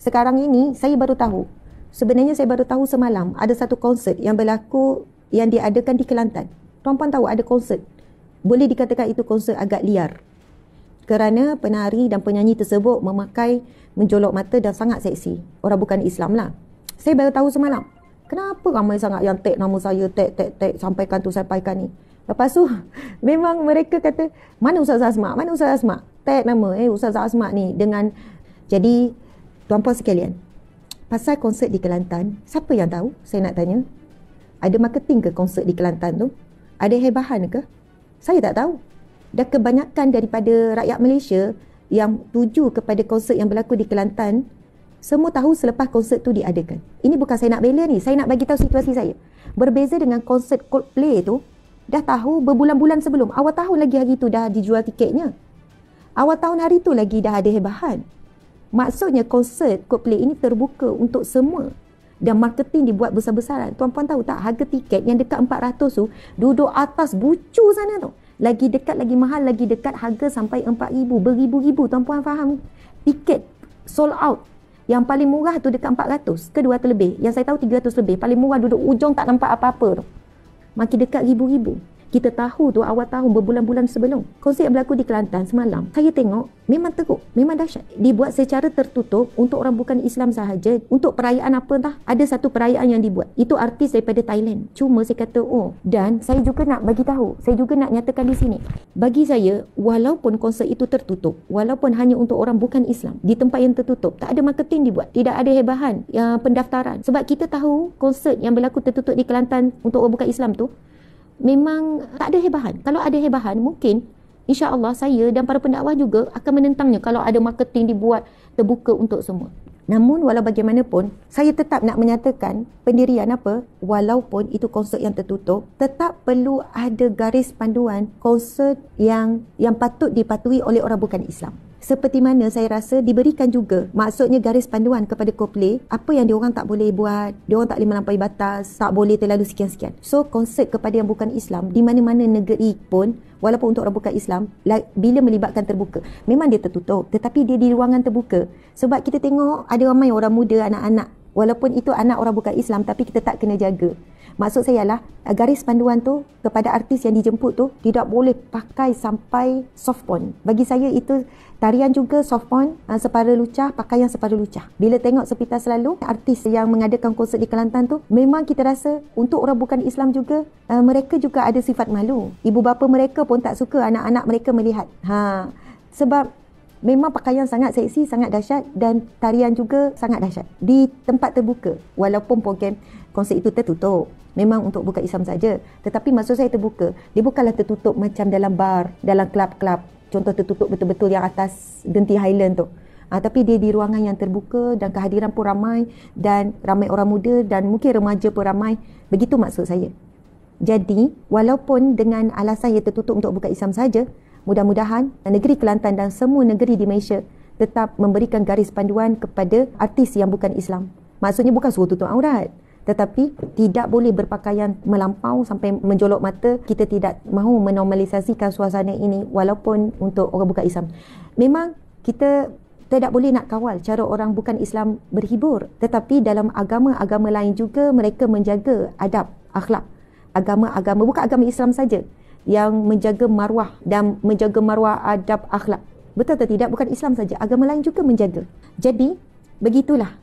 sekarang ini saya baru tahu. Sebenarnya saya baru tahu semalam ada satu konsert yang berlaku yang diadakan di Kelantan. Tuan-puan tahu ada konsert. Boleh dikatakan itu konsert agak liar. Kerana penari dan penyanyi tersebut memakai menjolok mata dan sangat seksi. Orang bukan Islam lah. Saya baru tahu semalam. Kenapa ramai sangat yang tag nama saya, tag, sampaikan ni. Lepas tu, memang mereka kata, mana Ustaz Asma? Mana Ustaz Asma? Tag nama, Ustaz Asma ni dengan... Jadi, tuan-puan sekalian, pasal konsert di Kelantan, siapa yang tahu? Saya nak tanya. Ada marketing ke konsert di Kelantan tu? Ada hebahan ke? Saya tak tahu. Dan kebanyakan daripada rakyat Malaysia yang tuju kepada konsert yang berlaku di Kelantan, semua tahu selepas konsert tu diadakan. Ini bukan saya nak bela ni, saya nak bagi tahu situasi saya. Berbeza dengan konsert Coldplay tu, dah tahu berbulan-bulan sebelum. Awal tahun lagi hari tu dah dijual tiketnya. Awal tahun hari tu lagi dah ada hebahan. Maksudnya konsert Coldplay ini terbuka untuk semua. Dan marketing dibuat besar-besaran. Tuan-puan tahu tak, harga tiket yang dekat 400 tu duduk atas bucu sana tu. Lagi dekat, lagi mahal, lagi dekat harga sampai 4,000, beribu-ribu. Tuan-puan faham? Tiket sold out. Yang paling murah tu dekat 400 ke 200 lebih. Yang saya tahu 300 lebih. Paling murah duduk ujung tak nampak apa-apa tu. Makin dekat ribu-ribu. Kita tahu tu awal tahun berbulan-bulan sebelum. Konsert yang berlaku di Kelantan semalam, saya tengok memang teruk, memang dahsyat. Dibuat secara tertutup untuk orang bukan Islam sahaja. Untuk perayaan apa entah, ada satu perayaan yang dibuat. Itu artis daripada Thailand. Cuma saya kata, dan saya juga nak bagi tahu, saya juga nak nyatakan di sini. Bagi saya, walaupun konsert itu tertutup, walaupun hanya untuk orang bukan Islam, di tempat yang tertutup, tak ada marketing dibuat, tidak ada hebahan pendaftaran. Sebab kita tahu konsert yang berlaku tertutup di Kelantan untuk orang bukan Islam tu memang tak ada hebahan. Kalau ada hebahan, mungkin insya-Allah saya dan para pendakwah juga akan menentangnya kalau ada marketing dibuat terbuka untuk semua. Namun walau bagaimanapun, saya tetap nak menyatakan pendirian apa, walaupun itu konsert yang tertutup, tetap perlu ada garis panduan konsert yang patut dipatuhi oleh orang bukan Islam. Seperti mana saya rasa diberikan juga, maksudnya garis panduan kepada Coldplay, apa yang diorang tak boleh buat, diorang tak boleh melampaui batas, tak boleh terlalu sekian-sekian. So, konsert kepada yang bukan Islam, di mana-mana negeri pun, walaupun untuk orang bukan Islam, bila melibatkan terbuka, memang dia tertutup, tetapi dia di ruangan terbuka. Sebab kita tengok ada ramai orang muda, anak-anak, walaupun itu anak orang bukan Islam, tapi kita tak kena jaga. Maksud saya lah, garis panduan tu kepada artis yang dijemput tu tidak boleh pakai sampai soft porn. Bagi saya itu tarian juga soft porn, separa lucah, pakaian separa lucah. Bila tengok sepintas selalu artis yang mengadakan konsert di Kelantan tu, memang kita rasa untuk orang bukan Islam juga, mereka juga ada sifat malu. Ibu bapa mereka pun tak suka anak-anak mereka melihat. Sebab memang pakaian sangat seksi, sangat dahsyat, dan tarian juga sangat dahsyat di tempat terbuka. Walaupun program konsert itu tertutup, memang untuk bukan Islam saja. Tetapi maksud saya terbuka, dia bukanlah tertutup macam dalam bar, dalam kelab-kelab. Contoh tertutup betul-betul yang atas Genti Highland tu. Tapi dia di ruangan yang terbuka dan kehadiran pun ramai, dan ramai orang muda dan mungkin remaja pun ramai. Begitu maksud saya. Jadi, walaupun dengan alasan ia tertutup untuk bukan Islam saja, mudah-mudahan negeri Kelantan dan semua negeri di Malaysia tetap memberikan garis panduan kepada artis yang bukan Islam. Maksudnya bukan suruh tutup aurat, tetapi tidak boleh berpakaian melampau sampai menjolok mata. Kita tidak mahu menormalisasikan suasana ini walaupun untuk orang bukan Islam. Memang kita tidak boleh nak kawal cara orang bukan Islam berhibur, tetapi dalam agama-agama lain juga mereka menjaga adab, akhlak. Agama-agama, bukan agama Islam saja yang menjaga maruah dan menjaga maruah adab akhlak. Betul atau tidak? Bukan Islam saja, agama lain juga menjaga. Jadi begitulah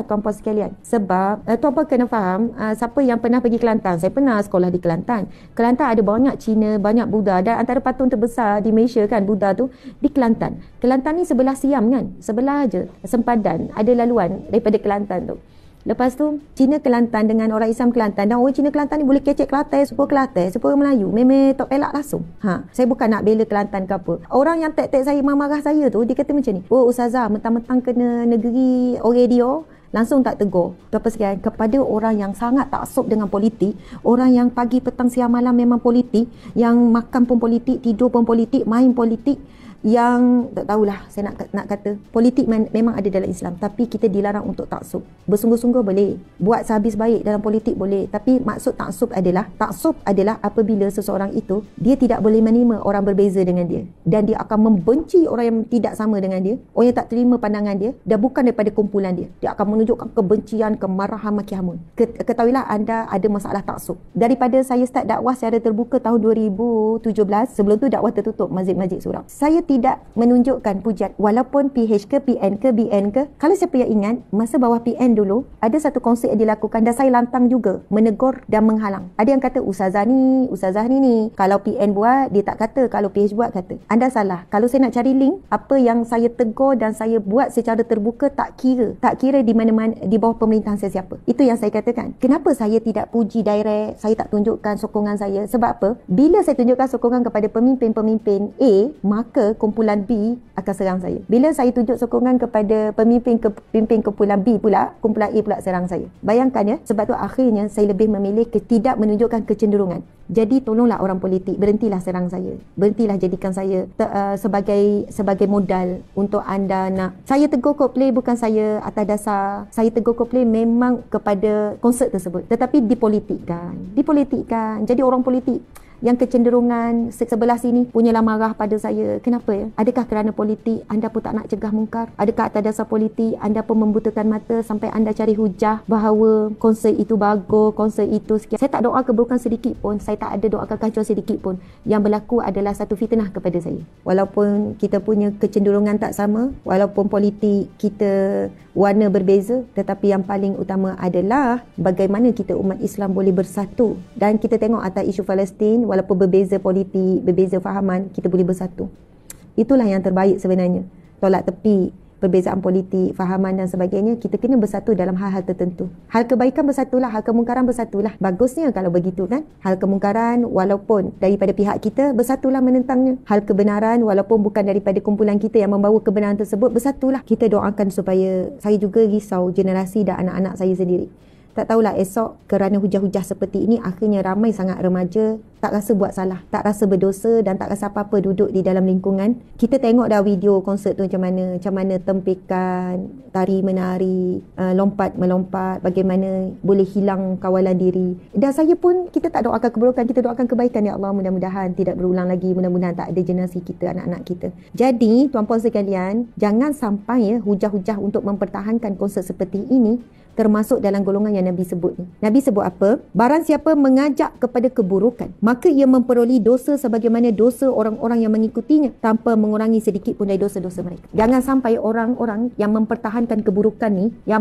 tuan-puan sekalian. Sebab tuan-puan kena faham, siapa yang pernah pergi Kelantan, saya pernah sekolah di Kelantan. Kelantan ada banyak Cina, banyak Buddha, dan antara patung terbesar di Malaysia kan Buddha tu di Kelantan. Kelantan ni sebelah Siam kan, sebelah aja sempadan ada laluan daripada Kelantan tu. Lepas tu Cina Kelantan dengan orang Islam Kelantan, dan orang Cina Kelantan ni boleh kecek Kelantan, sepura Melayu, memang tak pelak langsung. Saya bukan nak bela Kelantan ke apa. Orang yang tag-tag saya, marah saya tu, dia kata macam ni, Ustazah mentang-mentang kena negeri radio, langsung tak tegur. Apa sekian kepada orang yang sangat taksub dengan politik, orang yang pagi petang siang malam memang politik, yang makan pun politik, tidur pun politik, main politik, yang tak tahulah saya nak kata politik memang ada dalam Islam, tapi kita dilarang untuk taksub. Bersungguh-sungguh boleh, buat sehabis baik dalam politik boleh, tapi maksud taksub adalah apabila seseorang itu dia tidak boleh menerima orang berbeza dengan dia, dan dia akan membenci orang yang tidak sama dengan dia, orang yang tak terima pandangan dia, dan bukan daripada kumpulan dia akan menunjukkan kebencian, kemarahan, maki hamun. Ketahuilah anda ada masalah taksub. Daripada saya start dakwah secara terbuka tahun 2017, sebelum tu dakwah tertutup masjid-masjid surau, saya tidak menunjukkan pujian walaupun PH ke PN ke BN ke. Kalau siapa yang ingat, masa bawah PN dulu ada satu konsep yang dilakukan dan saya lantang juga menegur dan menghalang. Ada yang kata ustazah ni kalau PN buat dia tak kata, kalau PH buat kata. Anda salah. Kalau saya nak cari link apa yang saya tegur dan saya buat secara terbuka, tak kira di mana-mana di bawah pemerintahan saya siapa. Itu yang saya katakan. Kenapa saya tidak puji direct, saya tak tunjukkan sokongan saya? Sebab apa? Bila saya tunjukkan sokongan kepada pemimpin-pemimpin A, maka kumpulan B akan serang saya. Bila saya tunjuk sokongan kepada pemimpin kumpulan B pula, kumpulan A pula serang saya. Bayangkan ya, sebab tu akhirnya saya lebih memilih tidak menunjukkan kecenderungan. Jadi tolonglah orang politik, berhentilah serang saya. Berhentilah jadikan saya sebagai modal untuk anda nak. Saya tegur Coldplay bukan saya atas dasar saya tegur Coldplay memang kepada konsert tersebut, tetapi dipolitikkan. Jadi orang politik yang kecenderungan sebelah sini punyalah marah pada saya. Kenapa ya? Adakah kerana politik anda pun tak nak cegah mungkar? Adakah atas dasar politik anda pun membutakan mata sampai anda cari hujah bahawa konsert itu bagus, konsert itu sekian? Saya tak doa keburukan sedikit pun, saya tak ada doa kekacauan sedikit pun. Yang berlaku adalah satu fitnah kepada saya. Walaupun kita punya kecenderungan tak sama, walaupun politik kita warna berbeza, tetapi yang paling utama adalah bagaimana kita umat Islam boleh bersatu. Dan kita tengok atas isu Palestin, walaupun berbeza politik, berbeza fahaman, kita boleh bersatu. Itulah yang terbaik sebenarnya. Tolak tepi perbezaan politik, fahaman dan sebagainya. Kita kena bersatu dalam hal-hal tertentu. Hal kebaikan bersatulah, hal kemungkaran bersatulah. Bagusnya kalau begitu kan. Hal kemungkaran walaupun daripada pihak kita, bersatulah menentangnya. Hal kebenaran walaupun bukan daripada kumpulan kita yang membawa kebenaran tersebut, bersatulah. Kita doakan supaya, saya juga risau generasi dan anak-anak saya sendiri. Tak tahulah esok kerana hujah-hujah seperti ini akhirnya ramai sangat remaja tak rasa buat salah, tak rasa berdosa dan tak rasa apa-apa duduk di dalam lingkungan. Kita tengok dah video konsert tu macam mana tempikan, tari menari, lompat melompat, bagaimana boleh hilang kawalan diri. Dan saya pun, kita tak doakan keburukan, kita doakan kebaikan. Ya Allah, mudah-mudahan tidak berulang lagi, mudah-mudahan tak ada generasi kita, anak-anak kita. Jadi tuan-puan sekalian, jangan sampai ya hujah-hujah untuk mempertahankan konsert seperti ini termasuk dalam golongan yang Nabi sebut ni. Nabi sebut apa? Barang siapa mengajak kepada keburukan, maka ia memperoleh dosa sebagaimana dosa orang-orang yang mengikutinya tanpa mengurangi sedikit pun dari dosa-dosa mereka. Jangan sampai orang-orang yang mempertahankan keburukan ni, yang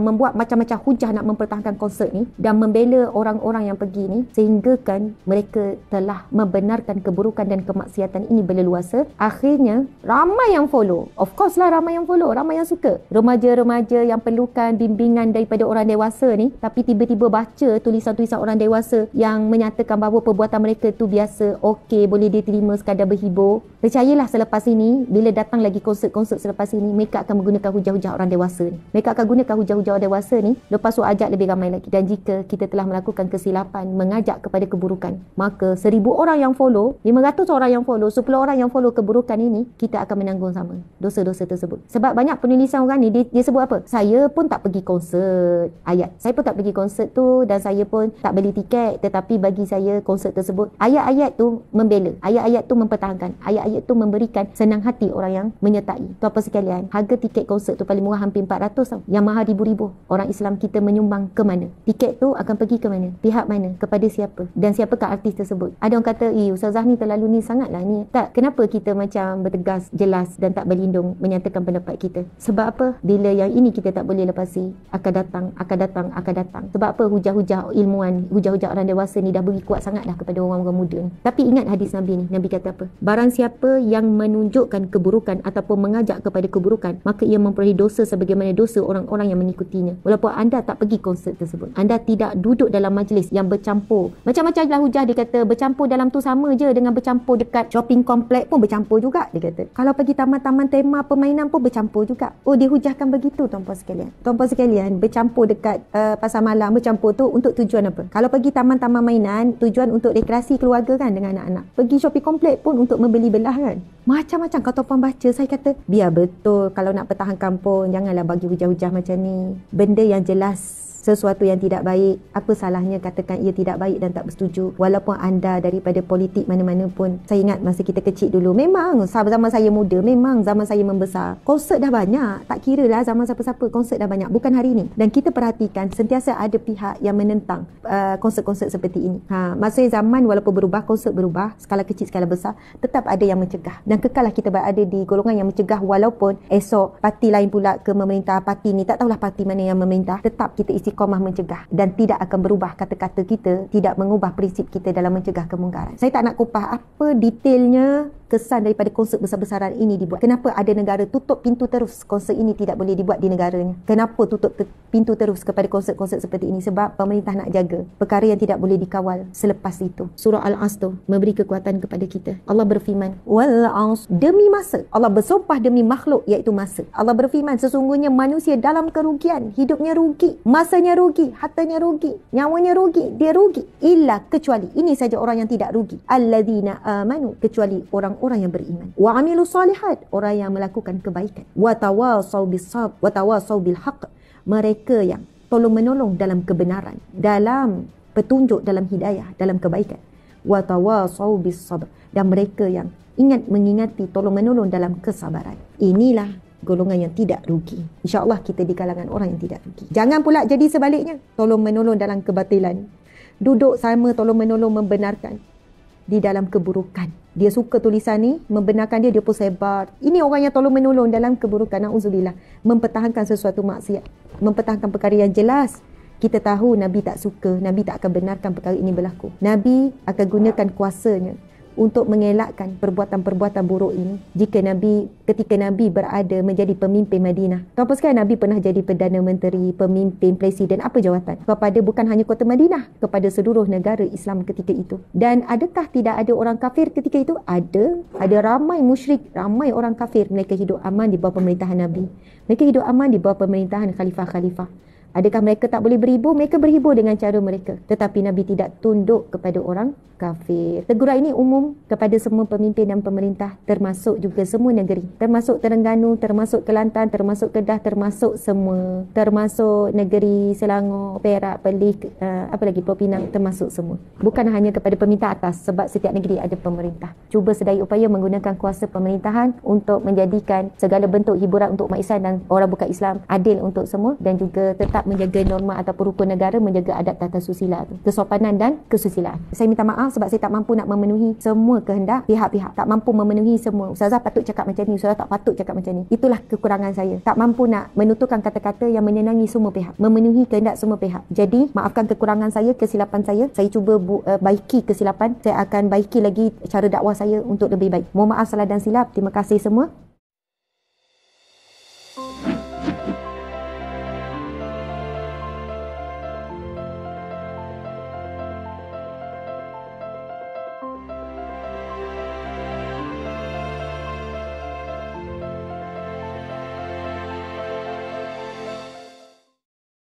membuat macam-macam hujah nak mempertahankan konsert ni dan membela orang-orang yang pergi ni, sehingga kan mereka telah membenarkan keburukan dan kemaksiatan ini berleluasa. Akhirnya ramai yang follow. Of course lah ramai yang follow, ramai yang suka. Remaja-remaja yang perlukan bimbingan daripada orang dewasa ni, tapi tiba-tiba baca tulisan-tulisan orang dewasa yang menyatakan bahawa perbuatan mereka tu biasa, okey, boleh diterima, sekadar berhibur. Percayalah selepas ini, bila datang lagi konsert-konsert selepas ini, mereka akan menggunakan hujah-hujah orang dewasa ni. Mereka akan gunakan hujah-hujah orang dewasa ni, lepas tu ajak lebih ramai lagi. Dan jika kita telah melakukan kesilapan, mengajak kepada keburukan, maka 1000 orang yang follow, 500 orang yang follow, 10 orang yang follow keburukan ini, kita akan menanggung sama dosa-dosa tersebut. Sebab banyak penulisan orang ni, dia sebut apa? Saya pun tak pergi konsert ayat. Saya pun tak pergi konsert tu dan saya pun tak beli tiket, tetapi bagi saya konsert tersebut, ayat-ayat tu membela, ayat-ayat tu mempertahankan, ayat-ayat tu memberikan senang hati orang yang menyertai. Tuan-tuan sekalian, harga tiket konsert tu paling murah hampir 400 tau. Yang mahal ribu-ribu. Orang Islam kita menyumbang ke mana? Tiket tu akan pergi ke mana? Pihak mana? Kepada siapa? Dan siapakah artis tersebut? Ada orang kata, Ustazah ni terlalu ni sangatlah ni. Tak, kenapa kita macam bertegas, jelas dan tak berlindung menyatakan pendapat kita? Sebab apa? Bila yang ini kita tak boleh lepasi, akan datang. Sebab apa? Hujah-hujah ilmuwan, hujah-hujah orang dewasa ni dah beri kuat sangat dah kepada orang-orang muda ni. Tapi ingat hadis Nabi ni. Nabi kata apa? Barang siapa yang menunjukkan keburukan ataupun mengajak kepada keburukan, maka ia memperoleh dosa sebagaimana dosa orang-orang yang mengikutinya. Walaupun anda tak pergi konsert tersebut, anda tidak duduk dalam majlis yang bercampur. Macam-macam lah hujah. Dia kata bercampur dalam tu sama je dengan bercampur dekat shopping komplek pun bercampur juga. Dia kata kalau pergi taman-taman tema permainan pun bercampur juga. Oh, dihujahkan begitu tuan-puan sekalian. Tuan-puan sekalian, sekalian, bercampur dekat pasar malam, bercampur tu untuk tujuan apa? Kalau pergi taman-taman mainan, tujuan untuk rekreasi keluarga kan dengan anak-anak. Pergi shopping komplek pun untuk membeli belah kan. Macam-macam. Kalau tuan baca, saya kata biar betul. Kalau nak pertahankan pun janganlah bagi hujah-hujah macam ni. Benda yang jelas sesuatu yang tidak baik, apa salahnya katakan ia tidak baik dan tak bersetuju. Walaupun anda daripada politik mana-mana pun. Saya ingat masa kita kecil dulu, memang zaman saya muda, memang zaman saya membesar, konsert dah banyak. Tak kira lah zaman siapa-siapa, konsert dah banyak. Bukan hari ni. Dan kita perhatikan sentiasa ada pihak yang menentang konsert-konsert seperti ini. Maksudnya zaman walaupun berubah, konsert berubah, skala kecil, skala besar, tetap ada yang mencegah. Dan kekallah kita berada di golongan yang mencegah, walaupun esok parti lain pula ke memerintah, parti ni tak tahulah parti mana yang memerintah, tetap kita istiqamah mencegah dan tidak akan berubah kata-kata kita, tidak mengubah prinsip kita dalam mencegah kemungkaran. Saya tak nak kupas apa detailnya kesan daripada konsert besar-besaran ini dibuat. Kenapa ada negara tutup pintu terus konsert ini tidak boleh dibuat di negaranya? Kenapa tutup pintu terus kepada konsert-konsert seperti ini? Sebab pemerintah nak jaga perkara yang tidak boleh dikawal selepas itu. Surah Al-As tu memberi kekuatan kepada kita. Allah berfirman, wal as, demi masa. Allah bersumpah demi makhluk, iaitu masa. Allah berfirman, sesungguhnya manusia dalam kerugian, hidupnya rugi, masanya rugi, hartanya rugi, nyawanya rugi, dia rugi. Illa, kecuali, ini saja orang yang tidak rugi. Alladzina amanu, kecuali orang yang beriman. Wa amilu salihat, orang yang melakukan kebaikan. Wa tawasau bis sabr, wa tawasau bil haqq, mereka yang tolong menolong dalam kebenaran, dalam petunjuk, dalam hidayah, dalam kebaikan. Wa tawasau bis sabr, dan mereka yang ingat mengingati, tolong menolong dalam kesabaran. Inilah golongan yang tidak rugi. InsyaAllah kita di kalangan orang yang tidak rugi. Jangan pula jadi sebaliknya, tolong menolong dalam kebatilan, duduk sama tolong menolong membenarkan di dalam keburukan. Dia suka tulisan ni, membenarkan dia pun sebar. Ini orang yang tolong menolong dalam keburukan. Na'udzubillah. Mempertahankan sesuatu maksiat, mempertahankan perkara yang jelas. Kita tahu Nabi tak suka, Nabi tak akan benarkan perkara ini berlaku. Nabi akan gunakan kuasanya untuk mengelakkan perbuatan-perbuatan buruk ini. Ketika Nabi berada menjadi pemimpin Madinah. Tuan-tuan sekalian, Nabi pernah jadi Perdana Menteri, pemimpin, presiden, apa jawatan? Kepada bukan hanya kota Madinah, kepada seluruh negara Islam ketika itu. Dan adakah tidak ada orang kafir ketika itu? Ada. Ada ramai musyrik, ramai orang kafir. Mereka hidup aman di bawah pemerintahan Nabi. Mereka hidup aman di bawah pemerintahan khalifah-khalifah. Adakah mereka tak boleh berhibur? Mereka berhibur dengan cara mereka. Tetapi Nabi tidak tunduk kepada orang kafir. Teguran ini umum kepada semua pemimpin dan pemerintah, termasuk juga semua negeri. Termasuk Terengganu, termasuk Kelantan, termasuk Kedah, termasuk semua. Termasuk negeri Selangor, Perak, Perlis, apa lagi, Pulau Pinang, termasuk semua. Bukan hanya kepada pemerintah atas, sebab setiap negeri ada pemerintah. Cuba sedaya upaya menggunakan kuasa pemerintahan untuk menjadikan segala bentuk hiburan untuk umat Islam dan orang bukan Islam adil untuk semua, dan juga tetap menjaga norma ataupun rukun negara, menjaga adab tata susila tu, kesopanan dan kesusilaan. Saya minta maaf sebab saya tak mampu nak memenuhi semua kehendak pihak-pihak, tak mampu memenuhi semua. Ustazah patut cakap macam ni, ustazah tak patut cakap macam ni. Itulah kekurangan saya. Tak mampu nak menuturkan kata-kata yang menyenangi semua pihak, memenuhi kehendak semua pihak. Jadi maafkan kekurangan saya, kesilapan saya. Saya cuba baiki kesilapan. Saya akan baiki lagi cara dakwah saya untuk lebih baik. Mohon maaf salah dan silap. Terima kasih semua.